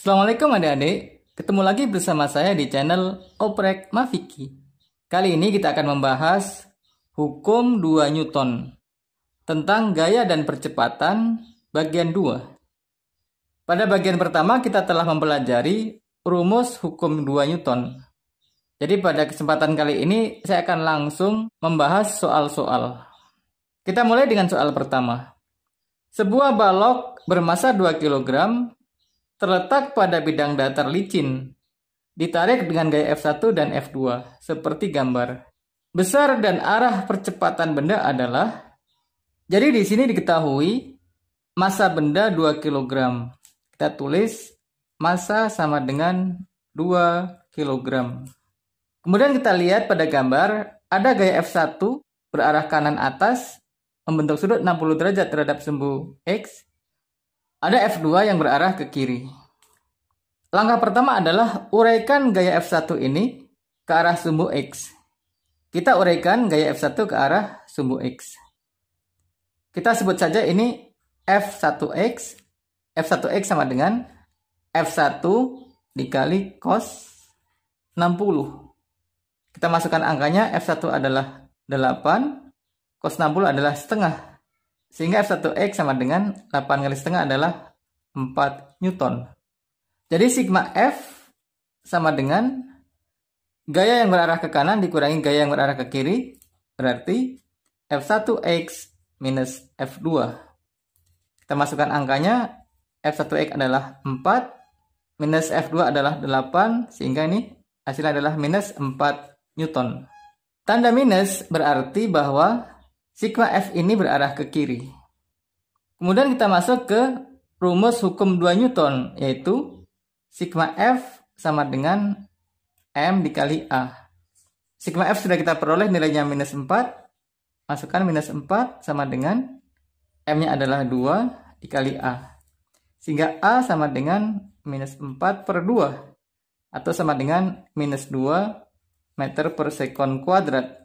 Assalamualaikum adik-adik, ketemu lagi bersama saya di channel Oprek Mafiki. Kali ini kita akan membahas hukum 2 Newton tentang gaya dan percepatan bagian 2. Pada bagian pertama kita telah mempelajari rumus hukum 2 Newton. Jadi pada kesempatan kali ini saya akan langsung membahas soal-soal. Kita mulai dengan soal pertama. Sebuah balok bermasa 2 kg terletak pada bidang datar licin, ditarik dengan gaya F1 dan F2, seperti gambar. Besar dan arah percepatan benda adalah, jadi di sini diketahui massa benda 2 kg. Kita tulis massa sama dengan 2 kg. Kemudian kita lihat pada gambar, ada gaya F1 berarah kanan atas, membentuk sudut 60 derajat terhadap sumbu X. Ada F2 yang berarah ke kiri. Langkah pertama adalah uraikan gaya F1 ini ke arah sumbu X. Kita uraikan gaya F1 ke arah sumbu X. Kita sebut saja ini F1X. F1X sama dengan F1 dikali cos 60. Kita masukkan angkanya, F1 adalah 8, cos 60 adalah setengah. Sehingga F1X sama dengan 8 kali setengah adalah 4 Newton. Jadi sigma F sama dengan gaya yang berarah ke kanan dikurangi gaya yang berarah ke kiri. Berarti F1X minus F2. Kita masukkan angkanya, F1X adalah 4, minus F2 adalah 8, sehingga ini hasilnya adalah minus 4 Newton. Tanda minus berarti bahwa sigma F ini berarah ke kiri. Kemudian kita masuk ke rumus hukum 2 Newton, yaitu sigma F sama dengan M dikali A. Sigma F sudah kita peroleh nilainya minus 4. Masukkan minus 4 sama dengan M-nya adalah 2 dikali A. Sehingga A sama dengan minus 4 per 2. Atau sama dengan minus 2 meter per sekon kuadrat.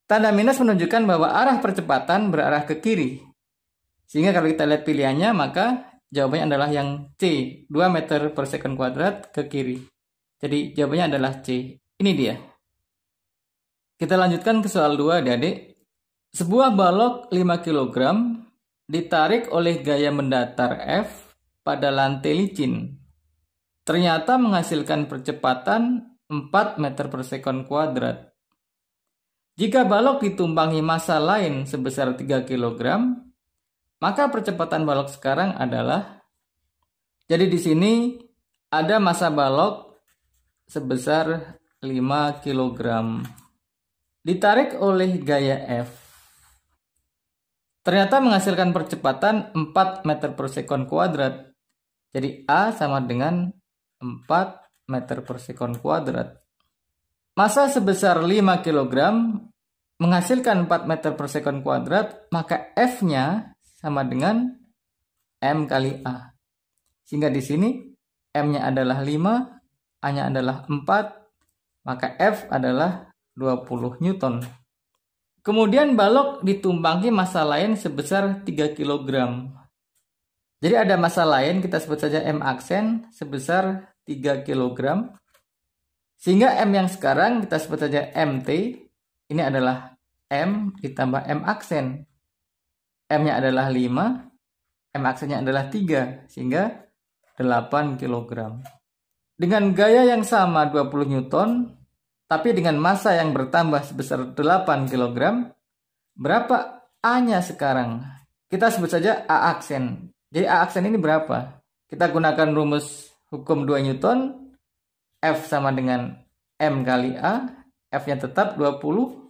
Tanda minus menunjukkan bahwa arah percepatan berarah ke kiri. Sehingga kalau kita lihat pilihannya, maka jawabannya adalah yang C, 2 meter per sekon kuadrat ke kiri. Jadi jawabannya adalah C. Ini dia. Kita lanjutkan ke soal 2, adik-adik. Sebuah balok 5 kg ditarik oleh gaya mendatar F pada lantai licin. Ternyata menghasilkan percepatan 4 meter per sekon kuadrat. Jika balok ditumpangi massa lain sebesar 3 kg, maka percepatan balok sekarang adalah, jadi di sini ada massa balok sebesar 5 kg. Ditarik oleh gaya F. Ternyata menghasilkan percepatan 4 meter per sekon kuadrat. Jadi A sama dengan 4 meter per sekon kuadrat. Massa sebesar 5 kg menghasilkan 4 meter per sekon kuadrat, maka F-nya sama dengan M kali A. Sehingga di sini M-nya adalah 5, A-nya adalah 4, maka F adalah 20 Newton. Kemudian balok ditumpangi massa lain sebesar 3 kg. Jadi ada massa lain, kita sebut saja M aksen sebesar 3 kg. Sehingga M yang sekarang kita sebut saja MT. Ini adalah M ditambah M aksen. M-nya adalah 5, M aksennya adalah 3, sehingga 8 kg. Dengan gaya yang sama 20 Newton, tapi dengan massa yang bertambah sebesar 8 kg, berapa A-nya sekarang? Kita sebut saja A aksen. Jadi A aksen ini berapa? Kita gunakan rumus hukum 2 Newton, F sama dengan M kali A, F-nya tetap 20,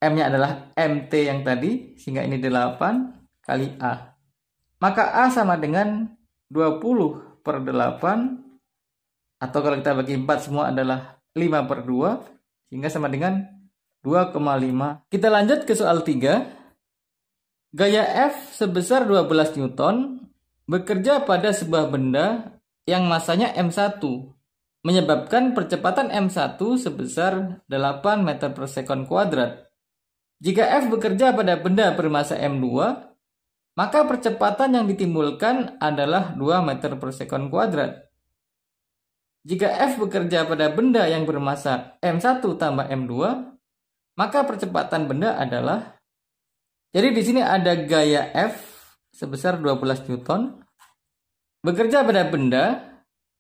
M-nya adalah MT yang tadi, sehingga ini 8 kali A. Maka A sama dengan 20 per 8, atau kalau kita bagi 4 semua adalah 5 per 2, sehingga sama dengan 2,5. Kita lanjut ke soal 3. Gaya F sebesar 12 Newton bekerja pada sebuah benda yang massanya M1, menyebabkan percepatan M1 sebesar 8 meter per sekon kuadrat. Jika F bekerja pada benda bermassa M2, maka percepatan yang ditimbulkan adalah 2 meter per sekon kuadrat. Jika F bekerja pada benda yang bermassa M1 tambah M2, maka percepatan benda adalah, jadi di sini ada gaya F sebesar 12 Newton bekerja pada benda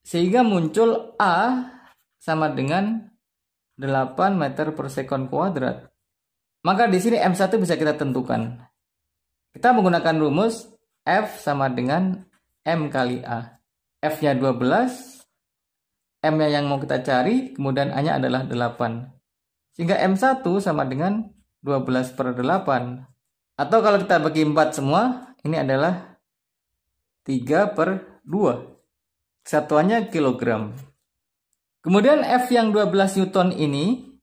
sehingga muncul A sama dengan 8 meter per sekon kuadrat. Maka di sini M1 bisa kita tentukan. Kita menggunakan rumus F sama dengan M kali A. F-nya 12, M-nya yang mau kita cari, kemudian A-nya adalah 8. Sehingga M1 sama dengan 12 per 8. Atau kalau kita bagi 4 semua, ini adalah 3 per 2. Satuannya kilogram. Kemudian F yang 12 Newton ini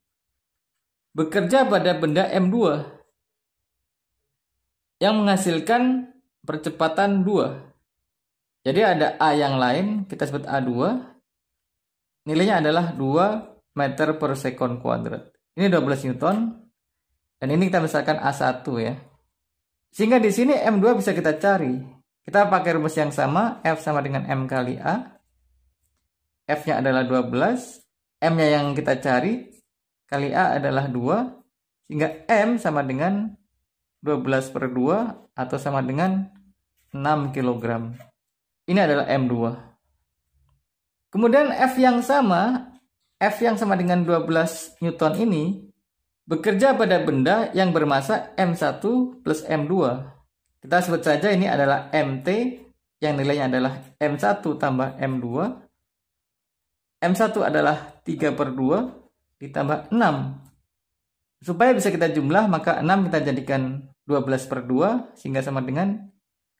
bekerja pada benda M2 yang menghasilkan percepatan 2. Jadi ada A yang lain, kita sebut A2. Nilainya adalah 2 meter per sekon kuadrat. Ini 12 Newton. Dan ini kita misalkan A1 ya. Sehingga di sini M2 bisa kita cari. Kita pakai rumus yang sama, F sama dengan M kali A. F-nya adalah 12. M-nya yang kita cari, kali A adalah 2. Sehingga M sama dengan 12 per 2 atau sama dengan 6 kg. Ini adalah M2. Kemudian F yang sama dengan 12 Newton ini bekerja pada benda yang bermassa M1 plus M2. Kita sebut saja ini adalah MT yang nilainya adalah M1 tambah M2. M1 adalah 3 per 2 ditambah 6. Supaya bisa kita jumlah, maka 6 kita jadikan 12 per 2 sehingga sama dengan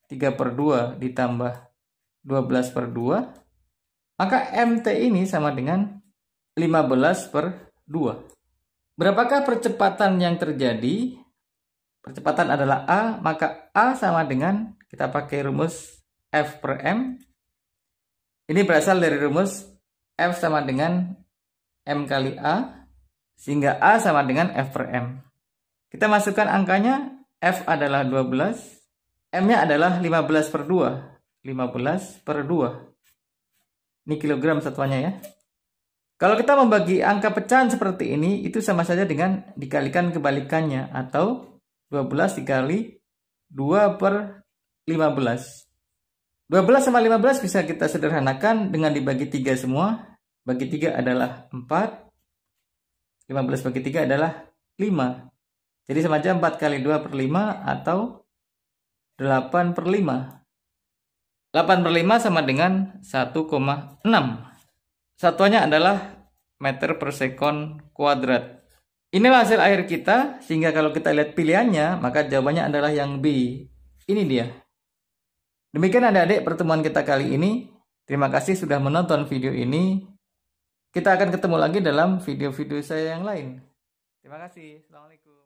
3 per 2 ditambah 12 per 2. Maka MT ini sama dengan 15 per 2. Berapakah percepatan yang terjadi? Percepatan adalah A, maka A sama dengan, kita pakai rumus F per M. Ini berasal dari rumus F sama dengan M kali A, sehingga A sama dengan F per M. Kita masukkan angkanya, F adalah 12, M-nya adalah 15 per 2. 15 per 2. Ini kilogram satuannya ya. Kalau kita membagi angka pecahan seperti ini, itu sama saja dengan dikalikan kebalikannya, atau 12 dikali 2 per 15. 12 sama 15 bisa kita sederhanakan dengan dibagi 3 semua. Bagi 3 adalah 4. 15 bagi 3 adalah 5. Jadi sama aja 4 kali 2 per 5 atau 8 per 5. 8 per 5 sama dengan 1,6. Satuannya adalah meter per sekon kuadrat. Inilah hasil akhir kita, sehingga kalau kita lihat pilihannya, maka jawabannya adalah yang B. Ini dia. Demikian adik-adik pertemuan kita kali ini. Terima kasih sudah menonton video ini. Kita akan ketemu lagi dalam video-video saya yang lain. Terima kasih. Assalamualaikum.